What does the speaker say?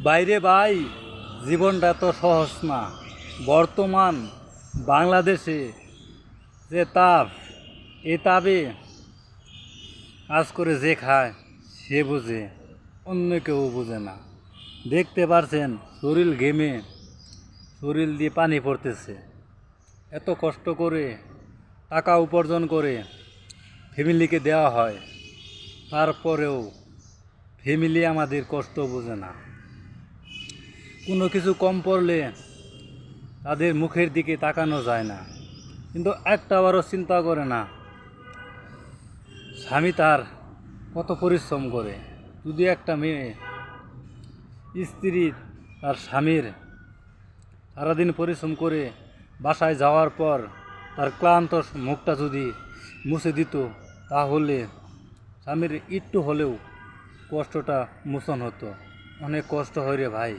বাইরে ভাই, জীবনটা তো সহজ না। বর্তমান বাংলাদেশে যে তাপ, এই তাপে কাজ করে যে খায় সে বোঝে, অন্য কেউ বোঝে না। দেখতে পারছেন শরীর ঘেমে, শরীর দিয়ে পানি পড়তেছে। এত কষ্ট করে টাকা উপার্জন করে ফ্যামিলিকে দেওয়া হয়, তারপরেও ফ্যামিলি আমাদের কষ্ট বোঝে না। কোনো কিছু কম পড়লে তাদের মুখের দিকে তাকানো যায় না, কিন্তু একটাবারও চিন্তা করে না স্বামী তার কত পরিশ্রম করে। যদি একটা মেয়ে স্ত্রী তার স্বামীর সারাদিন পরিশ্রম করে বাসায় যাওয়ার পর তার ক্লান্ত মুখটা যদি মুছে দিত, তাহলে স্বামীর একটু হলেও কষ্টটা মোচন হতো। অনেক কষ্ট হয় রে ভাই।